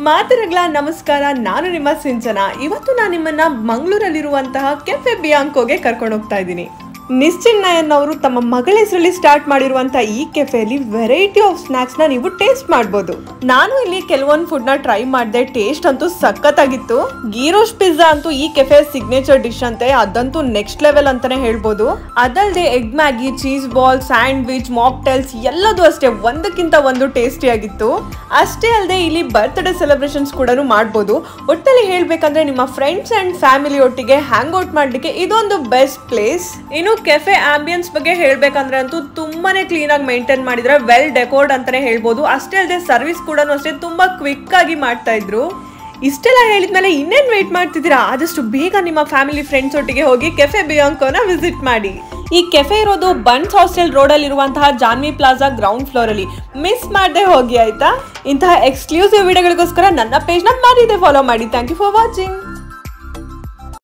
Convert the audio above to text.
ಮಾತರಗಳ ನಮಸ್ಕಾರ, ನಾನು ನಿಮ್ಮ ಸಿಂಚನ. ಇವತ್ತು ನಾನು ನಿಮ್ಮನ್ನ ಮಂಗಳೂರಲ್ಲಿರುವಂತಹ ಕೆಫೆ ಬಿಯಾಂಕೋಗೆ ಕರ್ಕೊಂಡು ಹೋಗ್ತಾ ಇದ್ದೀನಿ. ನಿಶ್ಚಿನ್ ನಯನ್ ಅವರು ತಮ್ಮ ಮಗಳ ಹೆಸರಲ್ಲಿ ಸ್ಟಾರ್ಟ್ ಮಾಡಿರುವಂತಹ ಈ ಕೆಫೆಯಲ್ಲಿ ವೆರೈಟಿ ಆಫ್ ಸ್ನಾಕ್ಸ್ ನ ನೀವು ಟೇಸ್ಟ್ ಮಾಡಬಹುದು. ನಾನು ಇಲ್ಲಿ ಕೆಲವೊಂದು ಫುಡ್ ನ ಟ್ರೈ ಮಾಡಿದೆ. ಟೇಸ್ಟ್ ಅಂತೂ ಸಖತ್ತಾಗಿತ್ತು. ಗೀ ರೋಸ್ಟ್ ಪಿಜ್ಜಾ ಅಂತೂ ಈ ಕೆಫೆ ಸಿಗ್ನೇಚರ್ ಡಿಶ್ ಅಂತೆ, ಅದಂತೂ ನೆಕ್ಸ್ಟ್ ಲೆವೆಲ್ ಅಂತಾನೆ ಹೇಳ್ಬೋದು. ಅದಲ್ಲದೆ egg Maggi, cheese ball, sandwich, mocktails ಎಲ್ಲದೂ ಅಷ್ಟೇ ಒಂದಕ್ಕಿಂತ ಒಂದು ಟೇಸ್ಟಿ ಆಗಿತ್ತು. ಅಷ್ಟೇ ಅಲ್ಲದೆ ಇಲ್ಲಿ ಬರ್ತ್ಡೇ ಸೆಲೆಬ್ರೇಷನ್ಸ್ ಕೂಡ ಮಾಡಬಹುದು. ಒಟ್ಟಲ್ಲಿ ಹೇಳ್ಬೇಕಂದ್ರೆ ನಿಮ್ಮ ಫ್ರೆಂಡ್ಸ್ ಅಂಡ್ ಫ್ಯಾಮಿಲಿ ಒಟ್ಟಿಗೆ ಹ್ಯಾಂಗ್ ಔಟ್ ಮಾಡ್ಲಿಕ್ಕೆ ಇದೊಂದು ಬೆಸ್ಟ್ ಪ್ಲೇಸ್. ಇನ್ನು ಕೆಫೆ ಆಂಬಿಯನ್ಸ್ ಬಗ್ಗೆ ಹೇಳ್ಬೇಕಂದ್ರೆ ಅಂತೂ ತುಂಬಾನೇ ಕ್ಲೀನ್ ಆಗಿ ಮೇಂಟೈನ್ ಮಾಡಿದ್ರೆ, ವೆಲ್ ಡೆಕೋರ್ಡ್ ಅಂತಾನೆ ಹೇಳ್ಬೋದು. ಅಷ್ಟೇ ಅಲ್ಲದೆ ಸರ್ವಿಸ್ ಕೂಡ ಅಷ್ಟೇ ತುಂಬಾ ಕ್ವಿಕ್ ಆಗಿ ಮಾಡ್ತಾ ಇದ್ರು. ಇಷ್ಟೆಲ್ಲ ಹೇಳಿದ್ಮೇಲೆ ಇನ್ನೇನು ವೇಟ್ ಮಾಡ್ತಿದ್ದೀರಾ? ಆದಷ್ಟು ಬೇಗ ನಿಮ್ಮ ಫ್ಯಾಮಿಲಿ ಫ್ರೆಂಡ್ಸ್ ಒಟ್ಟಿಗೆ ಹೋಗಿ ಕೆಫೆ ಬಿಯಾಂಕೋನ ವಿಸಿಟ್ ಮಾಡಿ. ಈ ಕೆಫೆ ಇರೋದು ಬನ್ಸ್ ಹಾಸ್ಟೆಲ್ ರೋಡ್ ಅಲ್ಲಿ ಇರುವಂತಹ ಜಾನ್ವಿ ಪ್ಲಾಜಾ ಗ್ರೌಂಡ್ ಫ್ಲೋರ್ ಅಲ್ಲಿ. ಮಿಸ್ ಮಾಡದೆ ಹೋಗಿ ಆಯ್ತಾ. ಇಂತಹ ಎಕ್ಸ್ಕ್ಲೂಸಿವ್ ವಿಡಿಯೋಗಳಿಗೋಸ್ಕರ ನನ್ನ ಪೇಜ್ ನ ಮರೀದೆ ಫಾಲೋ ಮಾಡಿ. Thank you for watching.